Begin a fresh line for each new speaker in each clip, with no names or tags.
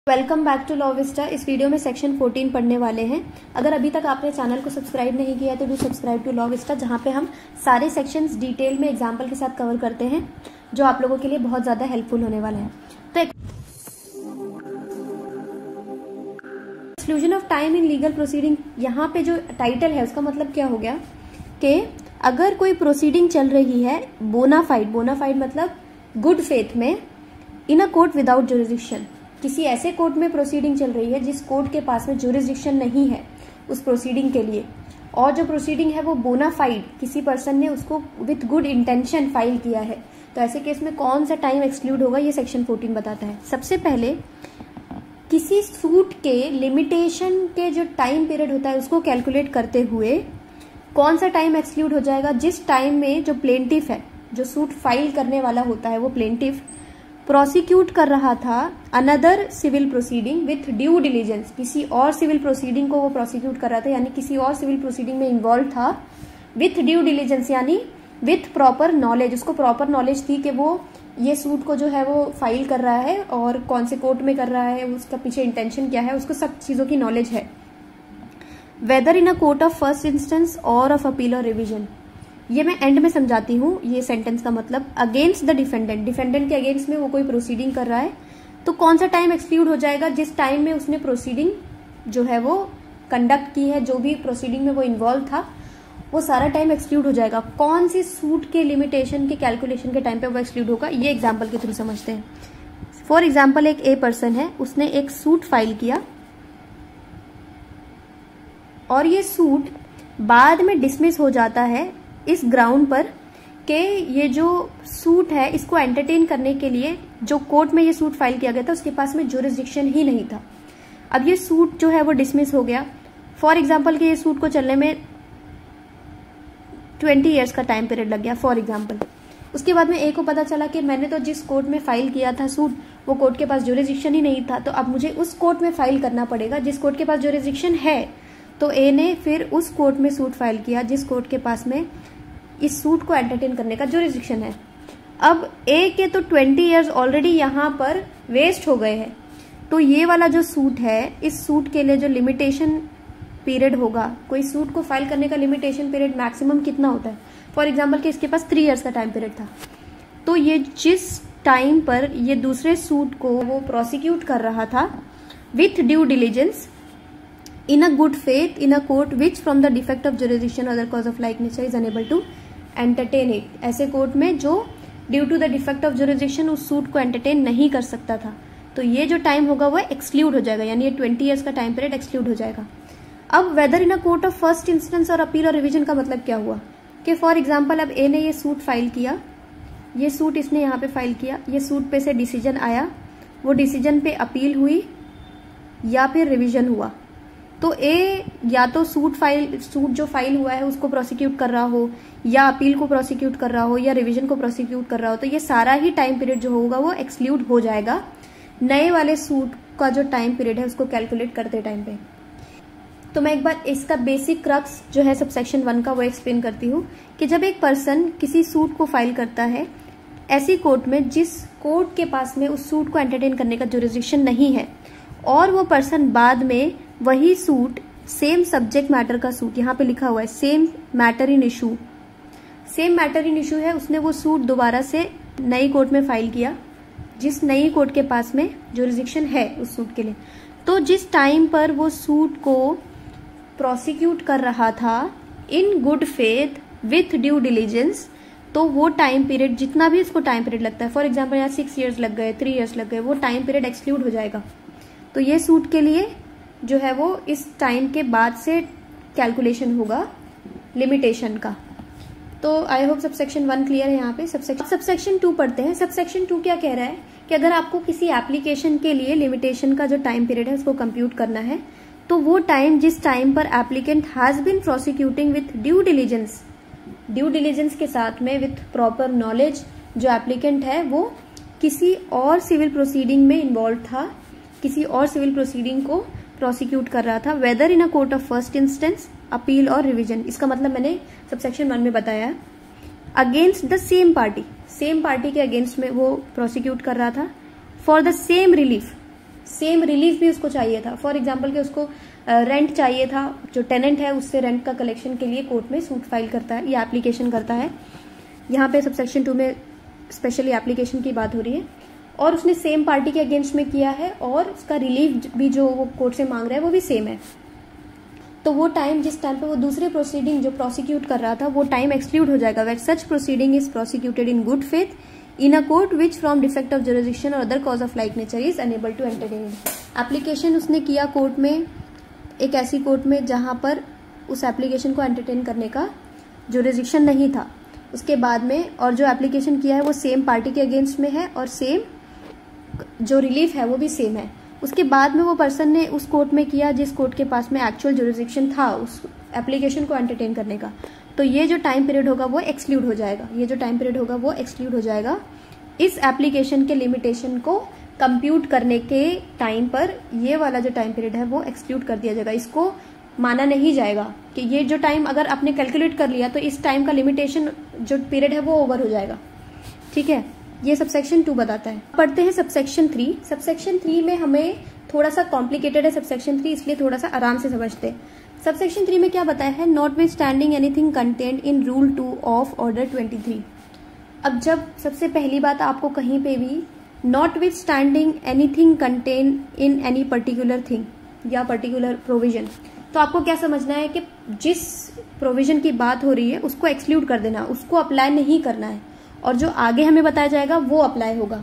Welcome back to Law Vista. इस वीडियो में सेक्शन 14 पढ़ने वाले हैं। अगर अभी तक आपने चैनल को सब्सक्राइब नहीं किया तो do subscribe to Law Vista, जहां पे हम सारे सेक्शंस डिटेल में एग्जांपल के साथ कवर करते हैं, जो आप लोगों के लिए बहुत ज्यादा हेल्पफुल होने वाला है। तो exclusion of time in legal proceeding, यहाँ पे जो टाइटल है उसका मतलब क्या हो गया कि अगर कोई प्रोसीडिंग चल रही है बोनाफाइड मतलब गुड फेथ में, इन अ कोर्ट विदाउट जुरिसडिक्शन, किसी ऐसे कोर्ट में प्रोसीडिंग चल रही है जिस कोर्ट के पास में जुरिसडिक्शन नहीं है उस प्रोसीडिंग के लिए, और जो प्रोसीडिंग है वो बोनाफाइड, किसी पर्सन ने उसको विथ गुड इंटेंशन फाइल किया है, तो ऐसे केस में कौन सा टाइम एक्सक्लूड होगा ये सेक्शन 14 बताता है। सबसे पहले किसी सूट के लिमिटेशन के जो टाइम पीरियड होता है उसको कैलकुलेट करते हुए कौन सा टाइम एक्सक्लूड हो जाएगा, जिस टाइम में जो प्लेंटिफ है, जो सूट फाइल करने वाला होता है, वो प्लेंटिफ प्रोसिक्यूट कर रहा था another civil proceeding with due diligence, किसी और सिविल प्रोसीडिंग को वो प्रोसिक्यूट कर रहा था, यानी किसी और सिविल प्रोसीडिंग में इन्वॉल्व था विथ ड्यू डिलीजेंस, यानी विथ प्रॉपर नॉलेज, उसको प्रॉपर नॉलेज थी कि वो ये सूट को जो है वो फाइल कर रहा है और कौन से कोर्ट में कर रहा है, उसका पीछे इंटेंशन क्या है, उसको सब चीजों की नॉलेज है। Whether in a court of first instance और ऑफ अपील और रिविजन, ये मैं एंड में समझाती हूँ ये सेंटेंस का मतलब। अगेंस्ट द डिफेंडेंट, डिफेंडेंट के अगेंस्ट में वो कोई प्रोसीडिंग कर रहा है, तो कौन सा टाइम एक्सक्लूड हो जाएगा, जिस टाइम में उसने प्रोसीडिंग जो है वो कंडक्ट की है, जो भी प्रोसीडिंग में वो इन्वॉल्व था, वो सारा टाइम एक्सक्लूड हो जाएगा। कौन सी सूट के लिमिटेशन के कैलकुलेशन के टाइम पे वो एक्सक्लूड होगा, ये एग्जाम्पल के थ्रू समझते हैं। फॉर एग्जाम्पल, एक ए पर्सन है, उसने एक सूट फाइल किया और ये सूट बाद में डिसमिस हो जाता है इस ग्राउंड पर कि ये जो सूट है इसको एंटरटेन करने के लिए जो कोर्ट में ये सूट फाइल किया गया था उसके पास में जुरिसडिक्शन ही नहीं था। अब ये सूट जो है वो डिसमिस हो गया। फॉर एग्जांपल कि ये सूट को चलने में 20 इयर्स का टाइम पीरियड लग गया फॉर एग्जांपल। उसके बाद में ए को पता चला कि मैंने तो जिस कोर्ट में फाइल किया था सूट, वो कोर्ट के पास जुरिसडिक्शन ही नहीं था, तो अब मुझे उस कोर्ट में फाइल करना पड़ेगा जिस कोर्ट के पास जुरिसडिक्शन है। तो ए ने फिर उस कोर्ट में सूट फाइल किया जिस कोर्ट के पास में इस सूट को एंटरटेन करने का जुरिसडिक्शन है। अब ए के तो 20 इयर्स ऑलरेडी यहाँ पर वेस्ट हो गए हैं, तो ये वाला जो सूट है, इस सूट के लिए जो लिमिटेशन पीरियड होगा, कोई सूट को फाइल करने का लिमिटेशन पीरियड मैक्सिमम कितना होता है, फॉर एग्जाम्पल कि इसके पास 3 इयर्स का टाइम पीरियड था, तो ये जिस टाइम पर ये दूसरे सूट को वो प्रोसिक्यूट कर रहा था with due diligence in a good faith in a court which from the defect of jurisdiction or other cause of like nature is unable to entertain it, ऐसे कोर्ट में जो due to the defect of jurisdiction उस suit को entertain नहीं कर सकता था, तो ये जो टाइम होगा वो एक्सक्लूड हो जाएगा, यानी ये 20 इयर्स का टाइम पीरियड एक्सक्लूड हो जाएगा। अब whether in a court of first instance और अपील और रिविजन का मतलब क्या हुआ कि फॉर एग्जाम्पल अब ए ने ये सूट फाइल किया, ये सूट इसने यहाँ पे फाइल किया, ये सूट पे से डिसीजन आया, वो डिसीजन पे अपील हुई या फिर रिविजन हुआ, तो ए या तो सूट जो फाइल हुआ है उसको प्रोसिक्यूट कर रहा हो, या अपील को प्रोसिक्यूट कर रहा हो, या रिवीजन को प्रोसिक्यूट कर रहा हो, तो ये सारा ही टाइम पीरियड जो होगा वो एक्सक्लूड हो जाएगा नए वाले सूट का जो टाइम पीरियड है उसको कैलकुलेट करते टाइम पे। तो मैं एक बार इसका बेसिक क्रक्स जो है सबसेक्शन 1 का वो एक्सप्लेन करती हूँ कि जब एक पर्सन किसी सूट को फाइल करता है ऐसी कोर्ट में जिस कोर्ट के पास में उस सूट को एंटरटेन करने का जुरिसडिक्शन नहीं है, और वो पर्सन बाद में वही सूट, सेम सब्जेक्ट मैटर का सूट, यहाँ पे लिखा हुआ है same matter in issue, same matter in issue है, उसने वो सूट दोबारा से नई कोर्ट में फाइल किया जिस नई कोर्ट के पास में जुरिसडिक्शन है उस सूट के लिए, तो जिस टाइम पर वो सूट को प्रोसिक्यूट कर रहा था इन good faith with due diligence, तो वो टाइम पीरियड जितना भी उसको टाइम पीरियड लगता है, फॉर एग्जाम्पल यहाँ 6 इयर्स लग गए, 3 इयर्स लग गए, वो टाइम पीरियड एक्सक्लूड हो जाएगा। तो ये सूट के लिए जो है वो इस टाइम के बाद से कैलकुलेशन होगा लिमिटेशन का। तो आई होप सबसेक्शन 1 क्लियर है। यहाँ पे सबसेक्शन 2 पढ़ते हैं। सबसेक्शन 2 क्या कह रहा है कि अगर आपको किसी एप्लीकेशन के लिए लिमिटेशन का जो टाइम पीरियड है उसको कंप्यूट करना है, तो वो टाइम जिस टाइम पर applicant has been prosecuting with due diligence के साथ में विथ प्रॉपर नॉलेज, जो एप्लीकेंट है वो किसी और सिविल प्रोसीडिंग में इन्वॉल्व था, किसी और सिविल प्रोसीडिंग को प्रोसिक्यूट कर रहा था, whether in a court of first instance, appeal और रिवीजन, इसका मतलब मैंने सबसेक्शन 1 में बताया है। अगेंस्ट द सेम पार्टी के अगेंस्ट में वो प्रोसिक्यूट कर रहा था for the same relief, same relief भी उसको चाहिए था। फॉर एग्जाम्पल कि उसको रेंट चाहिए था, जो टेनेंट है उससे रेंट का कलेक्शन के लिए कोर्ट में सूट फाइल करता है या एप्लीकेशन करता है। यहाँ पे सबसेक्शन 2 में स्पेशली एप्लीकेशन की बात हो रही है, और उसने सेम पार्टी के अगेंस्ट में किया है और उसका रिलीफ भी जो वो कोर्ट से मांग रहा है वो भी सेम है। तो वो टाइम जिस टाइम पे वो दूसरे प्रोसीडिंग जो प्रोसिक्यूट कर रहा था वो टाइम एक्सक्लूड हो जाएगा। Where such proceeding is prosecuted in good faith in a court which from defect of jurisdiction or other cause of like nature is unable to entertain. Application उसने किया court में, एक ऐसी कोर्ट में जहां पर उस एप्लीकेशन को एंटरटेन करने का जुरिसडिक्शन नहीं था। उसके बाद में और जो एप्लीकेशन किया है वो सेम पार्टी के अगेंस्ट में है और सेम जो रिलीफ है वो भी सेम है। उसके बाद में वो पर्सन ने उस कोर्ट में किया जिस कोर्ट के पास में एक्चुअल जुरिसडिक्शन था उस एप्लीकेशन को एंटरटेन करने का। तो ये जो टाइम पीरियड होगा वो एक्सक्लूड हो जाएगा, ये जो टाइम पीरियड होगा वो एक्सक्लूड हो जाएगा। इस एप्लीकेशन के लिमिटेशन को कंप्यूट करने के टाइम पर ये वाला जो टाइम पीरियड है वो एक्सक्लूड कर दिया जाएगा। इसको माना नहीं जाएगा कि ये जो टाइम अगर आपने कैलकुलेट कर लिया तो इस टाइम का लिमिटेशन जो पीरियड है वो ओवर हो जाएगा। ठीक है, ये सबसेक्शन 2 बताता है। पढ़ते हैं सबसेक्शन 3। सबसेक्शन 3 में हमें थोड़ा सा कॉम्प्लिकेटेड है सबसेक्शन 3, इसलिए थोड़ा सा आराम से समझते हैं। सबसेक्शन 3 में क्या बताया है, not with standing anything content in rule 2 of order 23। अब जब सबसे पहली बात आपको कहीं पे भी not with standing anything contain in any particular thing या पर्टिकुलर प्रोविजन, तो आपको क्या समझना है कि जिस प्रोविजन की बात हो रही है उसको एक्सक्लूड कर देना, उसको अप्लाई नहीं करना है, और जो आगे हमें बताया जाएगा वो अप्लाई होगा।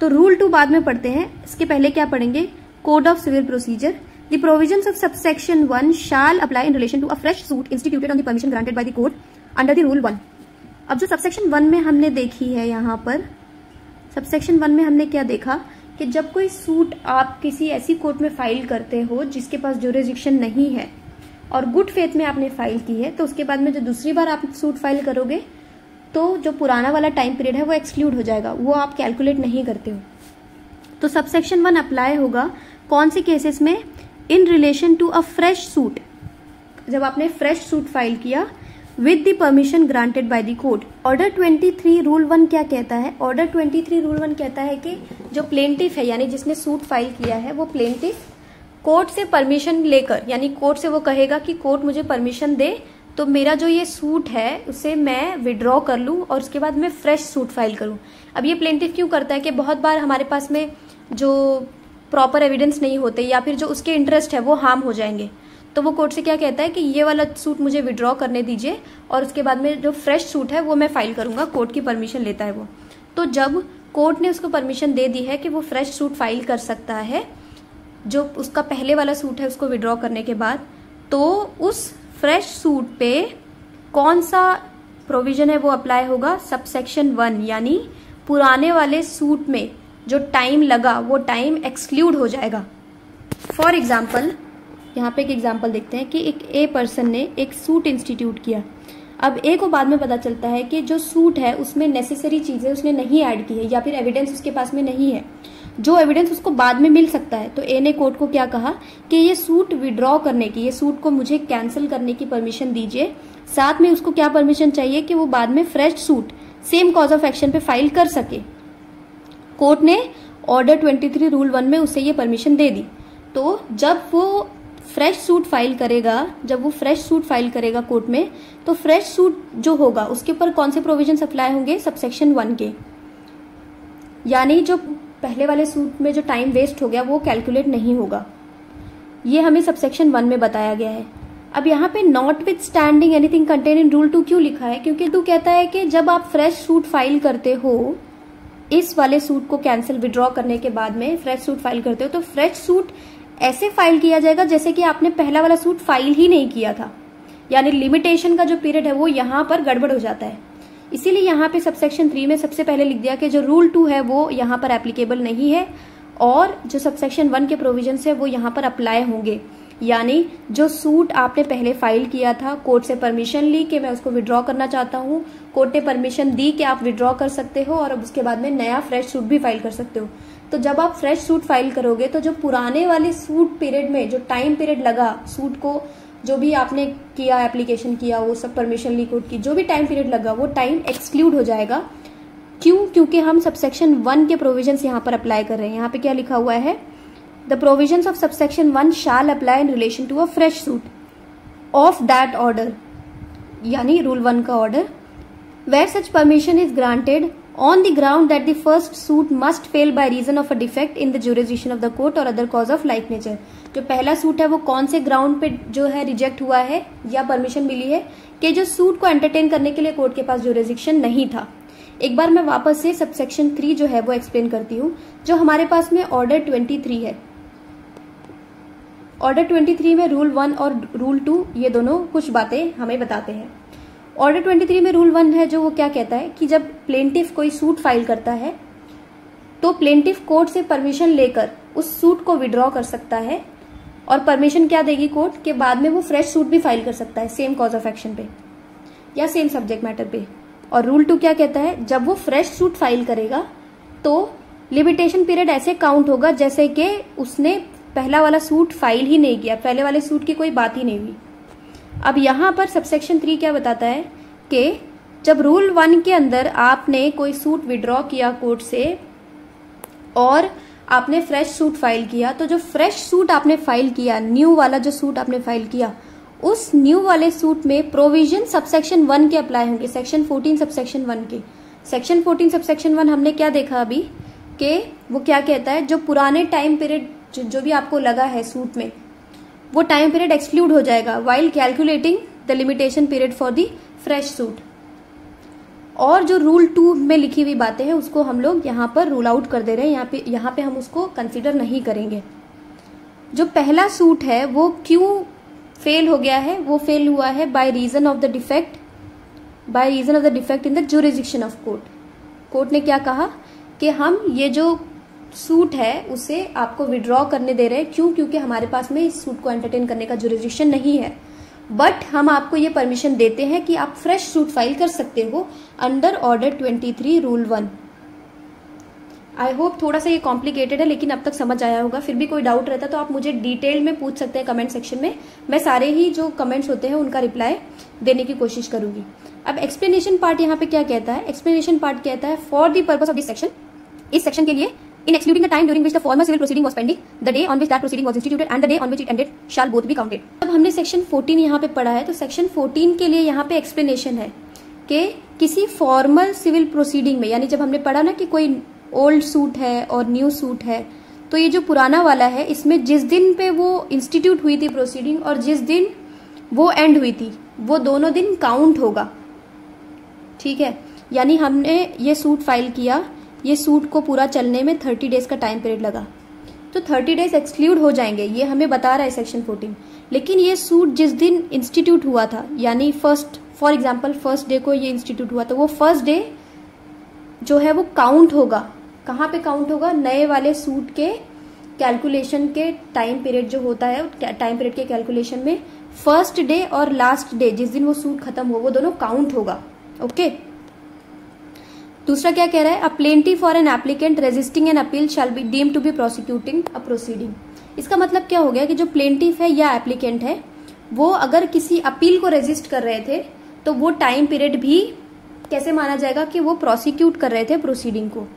तो रूल 2 बाद में पढ़ते हैं, इसके पहले क्या पढ़ेंगे, code of civil procedure. The provisions of subsection 1 shall apply in relation to a fresh suit instituted on the permission granted by the court under the rule 1। अब जो सबसेक्शन 1 में हमने देखी है, यहाँ पर सबसेक्शन 1 में हमने क्या देखा कि जब कोई सूट आप किसी ऐसी कोर्ट में फाइल करते हो जिसके पास जुरिसडिक्शन नहीं है और गुड फेथ में आपने फाइल की है, तो उसके बाद में जो दूसरी बार आप सूट फाइल करोगे तो जो पुराना वाला टाइम पीरियड है वो एक्सक्लूड हो जाएगा, वो आप कैलकुलेट नहीं करते हो। तो सबसेक्शन 1 अप्लाई होगा कौन से केसेस में, in relation to a fresh suit, जब आपने फ्रेश सूट फाइल किया with the permission granted by the court. Order 23 rule 1 क्या कहता है, ऑर्डर 23 रूल 1 कहता है कि जो प्लेंटिफ है यानी जिसने सूट फाइल किया है वो प्लेंटिफ कोर्ट से परमिशन लेकर, यानी कोर्ट से वो कहेगा कि कोर्ट मुझे परमिशन दे तो मेरा जो ये सूट है उसे मैं विड्रॉ कर लूं और उसके बाद मैं फ्रेश सूट फाइल करूं। अब ये प्लेंटिफ क्यों करता है कि बहुत बार हमारे पास में जो प्रॉपर एविडेंस नहीं होते या फिर जो उसके इंटरेस्ट है वो हार्म हो जाएंगे, तो वो कोर्ट से क्या कहता है कि ये वाला सूट मुझे विड्रॉ करने दीजिए और उसके बाद में जो फ्रेश सूट है वो मैं फाइल करूंगा, कोर्ट की परमिशन लेता है वो। तो जब कोर्ट ने उसको परमिशन दे दी है कि वो फ्रेश सूट फाइल कर सकता है, जो उसका पहले वाला सूट है उसको विड्रॉ करने के बाद, तो उस फ्रेश सूट पे कौन सा प्रोविजन है वो अप्लाई होगा, सबसेक्शन 1, यानी पुराने वाले सूट में जो टाइम लगा वो टाइम एक्सक्लूड हो जाएगा। फॉर एग्जाम्पल, यहाँ पे एक एग्जाम्पल देखते हैं कि एक ए पर्सन ने एक सूट इंस्टीट्यूट किया। अब ए को बाद में पता चलता है कि जो सूट है उसमें नेसेसरी चीजें उसने नहीं ऐड की है या फिर एविडेंस उसके पास में नहीं है, जो एविडेंस उसको बाद में मिल सकता है। तो ए ने कोर्ट को क्या कहा कि ये सूट विड्रॉ करने की, ये सूट को मुझे कैंसिल करने की परमिशन दीजिए। साथ में उसको क्या परमिशन चाहिए कि वो बाद में fresh suit same cause of action पे फाइल कर सके। कोर्ट ने ऑर्डर 23 रूल 1 में उसे ये परमिशन दे दी। तो जब वो फ्रेश सूट फाइल करेगा कोर्ट में, तो फ्रेश सूट जो होगा उसके ऊपर कौन से प्रोविजन अप्लाई होंगे, सबसेक्शन 1 के, यानी जो पहले वाले सूट में जो टाइम वेस्ट हो गया वो कैलकुलेट नहीं होगा। ये हमें सबसेक्शन 1 में बताया गया है। अब यहाँ पे not with standing anything contain in rule 2 क्यों लिखा है, क्योंकि 2 कहता है कि जब आप फ्रेश सूट फाइल करते हो, इस वाले सूट को कैंसिल विड्रॉ करने के बाद में फ्रेश सूट फाइल करते हो, तो फ्रेश सूट ऐसे फाइल किया जाएगा जैसे कि आपने पहला वाला सूट फाइल ही नहीं किया था, यानी लिमिटेशन का जो पीरियड है वो यहाँ पर गड़बड़ हो जाता है। इसीलिए यहाँ पे सबसेक्शन 3 में सबसे पहले लिख दिया कि जो रूल 2 है वो यहाँ पर एप्लीकेबल नहीं है और जो सबसेक्शन 1 के प्रोविजंस है वो यहाँ पर अप्लाई होंगे। यानी जो सूट आपने पहले फाइल किया था, कोर्ट से परमिशन ली कि मैं उसको विड्रॉ करना चाहता हूँ, कोर्ट ने परमिशन दी कि आप विड्रॉ कर सकते हो और अब उसके बाद में नया फ्रेश सूट भी फाइल कर सकते हो। तो जब आप फ्रेश सूट फाइल करोगे तो जो पुराने वाले सूट पीरियड में जो टाइम पीरियड लगा सूट को, जो भी आपने किया, एप्लीकेशन किया, वो सब परमिशन ली कोर्ट की, जो भी टाइम पीरियड लगा वो टाइम एक्सक्लूड हो जाएगा। क्यों? क्योंकि हम सबसेक्शन 1 के प्रोविजंस यहाँ पर अप्लाई कर रहे हैं। यहाँ पे क्या लिखा हुआ है, the provisions of subsection 1 shall apply in relation to a fresh suit of that order, यानी रूल 1 का order, where such permission is granted on the ground that the first suit must fail by reason of a defect in the jurisdiction of the court or other cause of like nature। जो पहला suit है वो कौन से ground पे जो है reject हुआ है या परमिशन मिली है कि जो सूट को एंटरटेन करने के लिए कोर्ट के पास जुरिस्डिक्शन नहीं था। एक बार मैं वापस से सबसेक्शन 3 जो है वो एक्सप्लेन करती हूँ। जो हमारे पास में ऑर्डर 23 है, ऑर्डर 23 में रूल 1 और रूल 2 ये दोनों कुछ बातें हमें बताते हैं। ऑर्डर 23 में रूल 1 है जो वो क्या कहता है कि जब प्लेंटिफ कोई सूट फाइल करता है तो प्लेंटिफ कोर्ट से परमिशन लेकर उस सूट को विड्रॉ कर सकता है, और परमिशन क्या देगी कोर्ट के बाद में वो फ्रेश सूट भी फाइल कर सकता है सेम कॉज ऑफ एक्शन पे या सेम सब्जेक्ट मैटर पे। और रूल 2 क्या कहता है, जब वो फ्रेश सूट फाइल करेगा तो लिमिटेशन पीरियड ऐसे काउंट होगा जैसे कि उसने पहला वाला सूट फाइल ही नहीं किया, पहले वाले सूट की कोई बात ही नहीं हुई। अब यहां पर सबसेक्शन 3 क्या बताता है कि जब रूल 1 के अंदर आपने कोई सूट विड्रॉ किया कोर्ट से और आपने फ्रेश सूट फाइल किया, तो जो फ्रेश सूट आपने फाइल किया, न्यू वाला जो सूट आपने फाइल किया, उस न्यू वाले सूट में प्रोविजन सबसेक्शन 1 के अप्लाई होंगे, सेक्शन 14 सबसेक्शन 1 के। सेक्शन 14 सबसेक्शन 1 हमने क्या देखा अभी कि वो क्या कहता है, जो पुराने टाइम पीरियड जो भी आपको लगा है सूट में वो टाइम पीरियड एक्सक्लूड हो जाएगा while calculating the limitation period for the fresh suit. और जो रूल 2 में लिखी हुई बातें हैं उसको हम लोग यहाँ पर रूल आउट कर दे रहे हैं, यहाँ पे हम उसको कंसीडर नहीं करेंगे। जो पहला सूट है वो क्यों फेल हो गया है, वो फेल हुआ है by reason of the defect in the jurisdiction of court. Court ने क्या कहा कि हम ये जो सूट है उसे आपको विड्रॉ करने दे रहे हैं, क्यों, क्योंकि हमारे पास में इस सूट को एंटरटेन करने का जुरिस्डिक्शन नहीं है, बट हम आपको ये परमिशन देते हैं कि आप फ्रेश सूट फाइल कर सकते हो under order 23 rule 1। I hope थोड़ा सा ये कॉम्प्लिकेटेड है लेकिन अब तक समझ आया होगा। फिर भी कोई डाउट रहता तो आप मुझे डिटेल में पूछ सकते हैं कमेंट सेक्शन में, मैं सारे ही जो कमेंट्स होते हैं उनका रिप्लाई देने की कोशिश करूंगी। अब एक्सप्लेनेशन पार्ट यहाँ पे क्या कहता है, एक्सप्लेनेशन पार्ट कहता है for the purpose of this section, इस सेक्शन के लिए in excluding the time during which the former civil proceeding was pending, the day on which that proceeding was instituted and the day on which it ended shall both be counted। अब हमने section 14 यहाँ पे पढ़ा है, तो section 14 के लिए यहाँ पे एक्सप्लेनेशन है कि किसी फॉर्मल सिविल प्रोसीडिंग में, यानी जब हमने पढ़ा ना कि कोई ओल्ड सूट है और न्यू सूट है, तो ये जो पुराना वाला है इसमें जिस दिन पे वो इंस्टीट्यूट हुई थी प्रोसीडिंग और जिस दिन वो एंड हुई थी वो दोनों दिन काउंट होगा, ठीक है। यानी हमने ये सूट फाइल किया, ये सूट को पूरा चलने में 30 डेज का टाइम पीरियड लगा, तो 30 डेज एक्सक्लूड हो जाएंगे, ये हमें बता रहा है सेक्शन 14। लेकिन ये सूट जिस दिन इंस्टीट्यूट हुआ था, यानी फॉर एग्जांपल फर्स्ट डे को ये इंस्टीट्यूट हुआ, तो वो फर्स्ट डे जो है वो काउंट होगा। कहाँ पे काउंट होगा, नए वाले सूट के कैलकुलेशन के टाइम पीरियड जो होता है, टाइम पीरियड के कैलकुलेशन में फर्स्ट डे और लास्ट डे जिस दिन वो सूट खत्म हो वो दोनों काउंट होगा, ओके। दूसरा क्या कह रहा है, अ प्लेंटिफ और an applicant resisting an appeal shall be deemed to be prosecuting a proceeding. इसका मतलब क्या हो गया कि जो प्लेंटिफ है या एप्लीकेंट है वो अगर किसी अपील को रेजिस्ट कर रहे थे तो वो टाइम पीरियड भी कैसे माना जाएगा कि वो प्रोसिक्यूट कर रहे थे प्रोसीडिंग को।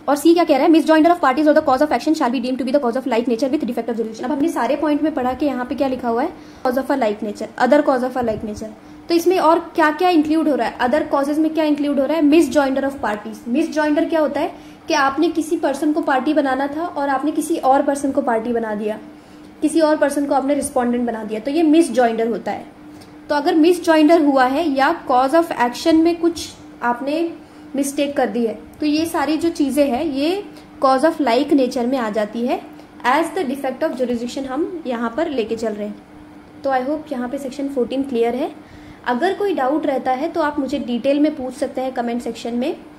और सी क्या कह रहा है, मिसजॉइंडर ऑफ पार्टीज और the cause of action shall be deemed to be the cause of like nature with defect of jurisdiction. अब हमने सारे पॉइंट में पढ़ा कि यहाँ पे क्या लिखा हुआ है, cause of a like nature, other cause of a like nature. तो इसमें और क्या क्या इंक्लूड हो रहा है, अदर कॉजेज में क्या इंक्लूड हो रहा है, मिसजॉइंडर ऑफ पार्टीज। मिसजॉइंडर क्या होता है कि आपने किसी पर्सन को पार्टी बनाना था और आपने किसी और पर्सन को पार्टी बना दिया, किसी और पर्सन को आपने रिस्पोंडेंट बना दिया, तो ये मिसजॉइंडर होता है। तो अगर मिसजॉइंडर हुआ है या कॉज ऑफ एक्शन में कुछ आपने मिस्टेक कर दी है, तो ये सारी जो चीजें हैं ये कॉज ऑफ लाइक नेचर में आ जाती है as the defect of jurisdiction हम यहाँ पर लेके चल रहे हैं। तो आई होप यहाँ पे सेक्शन 14 क्लियर है। अगर कोई डाउट रहता है तो आप मुझे डिटेल में पूछ सकते हैं कमेंट सेक्शन में।